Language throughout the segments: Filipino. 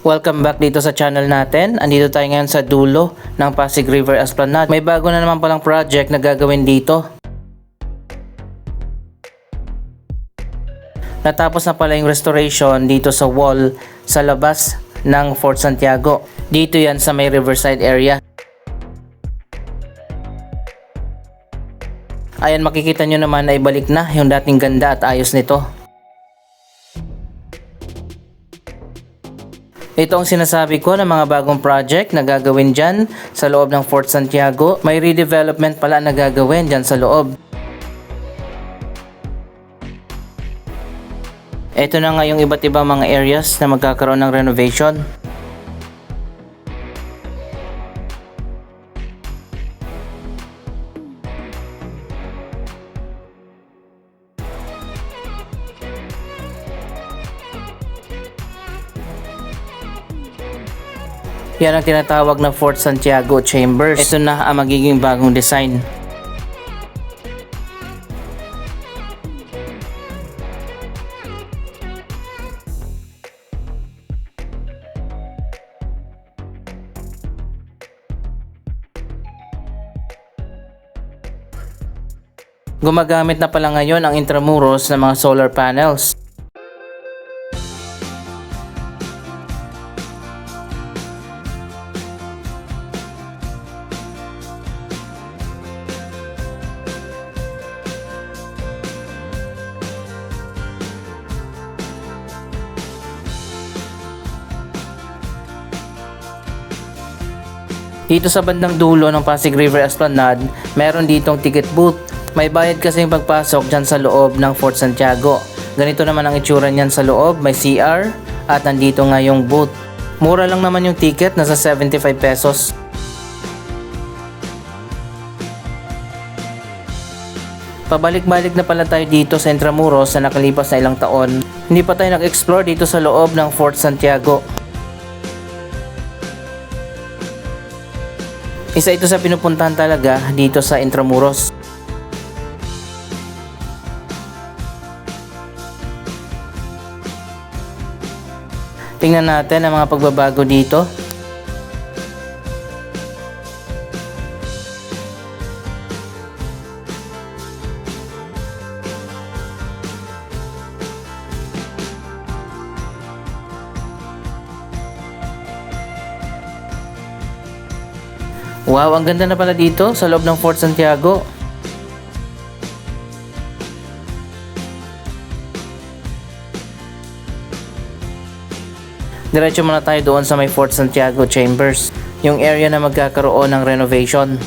Welcome back dito sa channel natin. Andito tayo ngayon sa dulo ng Pasig River Esplanade. May bago na naman palang project na gagawin dito. Natapos na pala yung restoration dito sa wall sa labas ng Fort Santiago. Dito yan sa may riverside area. Ayan, makikita nyo naman na ibalik na yung dating ganda at ayos nito. Ito ang sinasabi ko ng mga bagong project na gagawin dyan sa loob ng Fort Santiago. May redevelopment pala na gagawin dyan sa loob. Ito na nga yung iba't ibang mga areas na magkakaroon ng renovation. Yan ang tinatawag na Fort Santiago Chambers. Ito na ang magiging bagong design. Gumagamit na pala ngayon ang Intramuros ng mga solar panels. Dito sa bandang dulo ng Pasig River Esplanade, meron ditong ticket booth. May bayad kasing pagpasok dyan sa loob ng Fort Santiago. Ganito naman ang itsura niyan sa loob, may CR at nandito nga yung booth. Mura lang naman yung ticket, nasa 75 pesos. Pabalik-balik na pala tayo dito sa Intramuros sa nakalipas na ilang taon. Hindi pa tayo nag-explore dito sa loob ng Fort Santiago. Isa ito sa pinupuntahan talaga dito sa Intramuros. Tingnan natin ang mga pagbabago dito. Wow, ang ganda na pala dito sa loob ng Fort Santiago. Diretso muna tayo doon sa may Fort Santiago Chambers, yung area na magkakaroon ng renovation.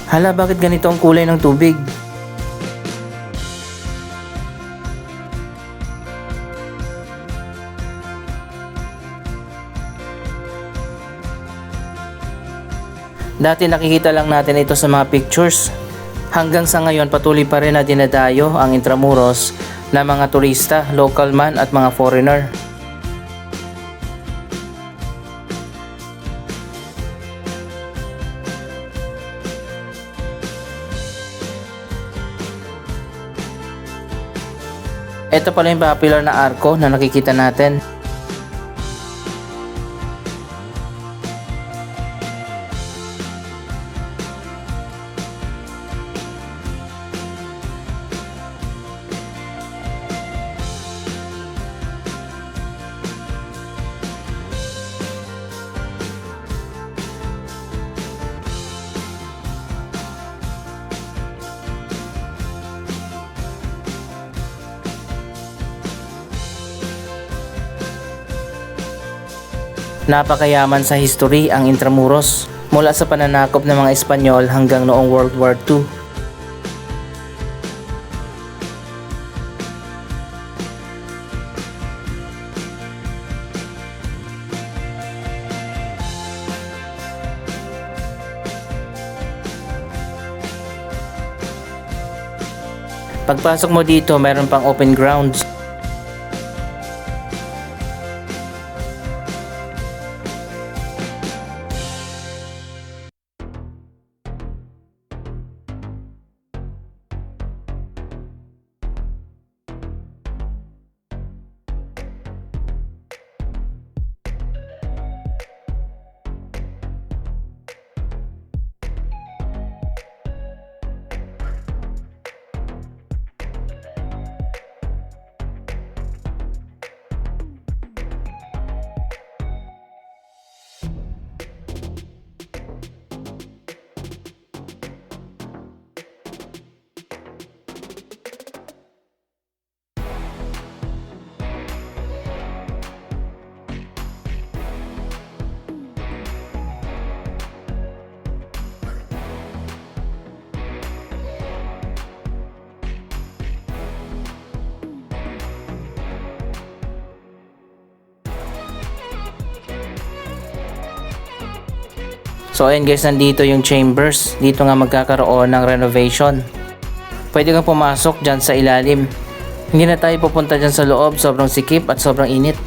Hala, bakit ganito ang kulay ng tubig? Dati nakikita lang natin ito sa mga pictures. Hanggang sa ngayon patuloy pa rin na dinadayo ang Intramuros na mga turista, local man at mga foreigner. Ito pala yung popular na arko na nakikita natin. Napakayaman sa history ang Intramuros mula sa pananakop ng mga Espanyol hanggang noong World War II. Pagpasok mo dito, meron pang open grounds. So ayun guys, nandito yung chambers. Dito nga magkakaroon ng renovation. Pwede kang pumasok dyan sa ilalim. Hindi na tayo pupunta dyan sa loob, sobrang sikip at sobrang init.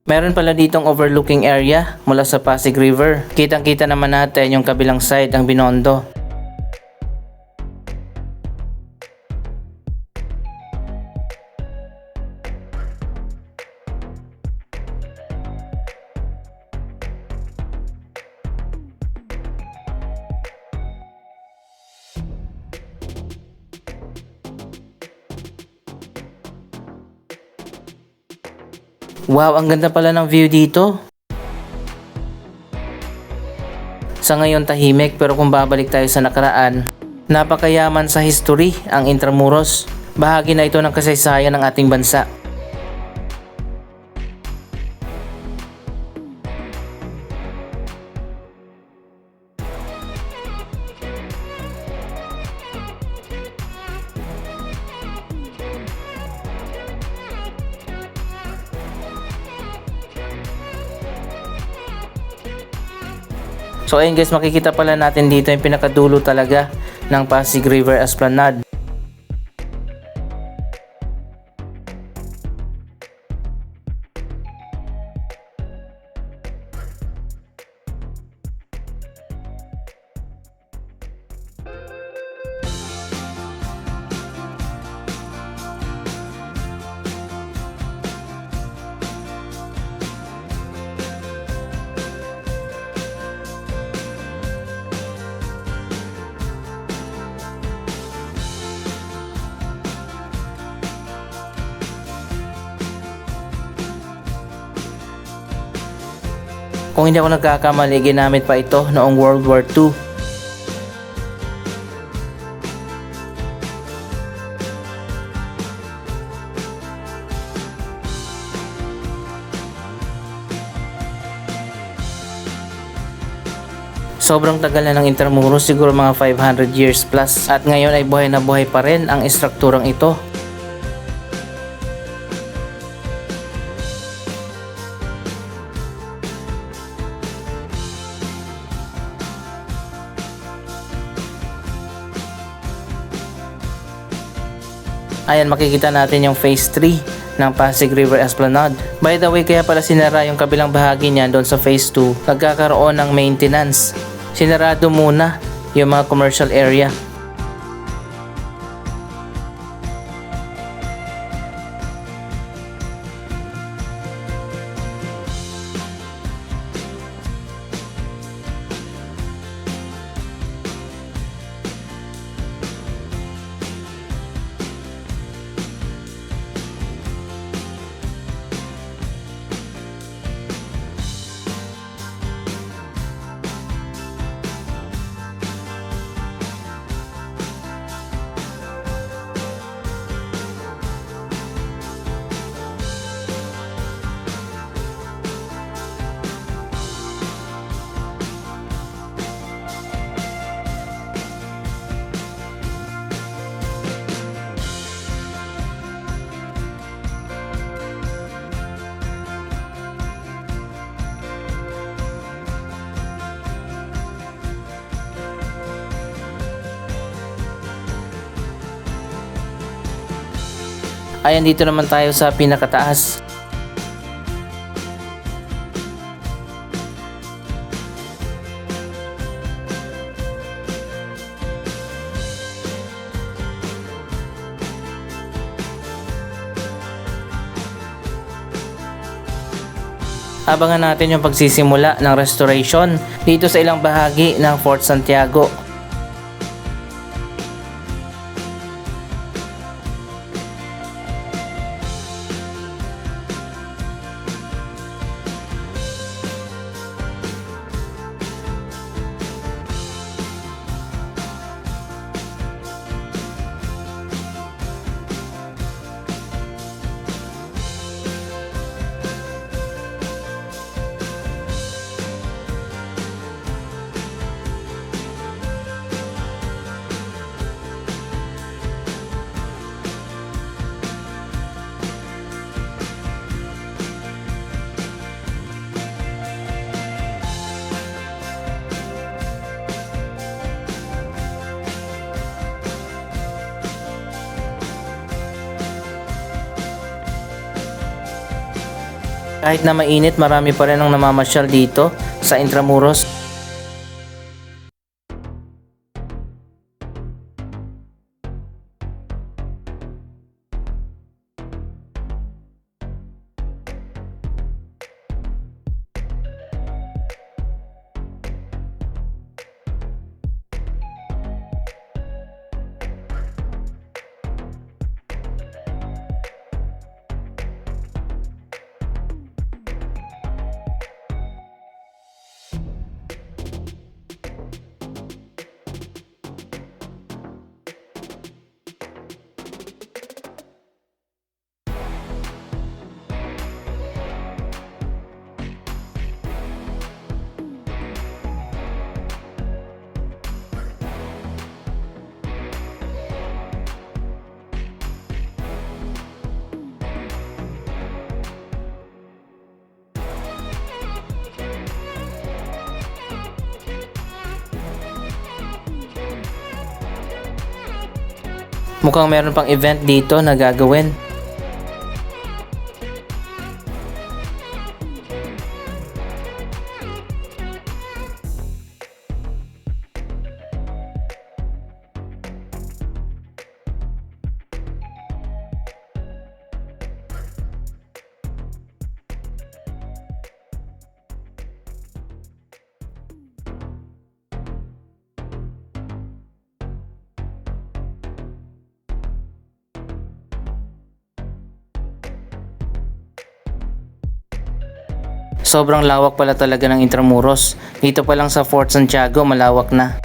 Meron pala ditong overlooking area mula sa Pasig River. Kitang-kita naman natin yung kabilang side ng Binondo. Wow, ang ganda pala ng view dito. Sa ngayon tahimik, pero kung babalik tayo sa nakaraan, napakayaman sa history ang Intramuros. Bahagi na ito ng kasaysayan ng ating bansa. So ayun guys, makikita pala natin dito yung pinakadulo talaga ng Pasig River Esplanade. Kung hindi ako nagkakamali, ginamit pa ito noong World War II. Sobrang tagal na ng Intramuros, siguro mga 500 years plus, at ngayon ay buhay na buhay pa rin ang estrukturang ito. Ayan, makikita natin yung phase 3 ng Pasig River Esplanade. By the way, kaya pala sinara yung kabilang bahagi niya doon sa phase 2. Nagkakaroon ng maintenance. Sinarado muna yung mga commercial area. Ayan, dito naman tayo sa pinakataas. Abangan natin yung pagsisimula ng restoration dito sa ilang bahagi ng Fort Santiago. Kahit na mainit, marami pa rin ang namamasyal dito sa Intramuros. Mukhang meron pang event dito na gagawin. Sobrang lawak pala talaga ng Intramuros. Dito pa lang sa Fort Santiago, malawak na.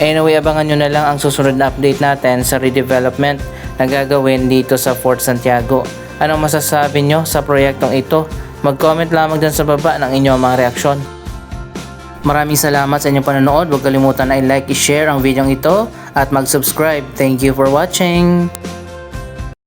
Anyway, abangan nyo na lang ang susunod na update natin sa redevelopment na gagawin dito sa Fort Santiago. Anong masasabi nyo sa proyektong ito? Mag-comment lamang dyan sa baba ng inyong mga reaksyon. Maraming salamat sa inyong panonood. Huwag kalimutan na i-like, i-share ang video ito at mag-subscribe. Thank you for watching!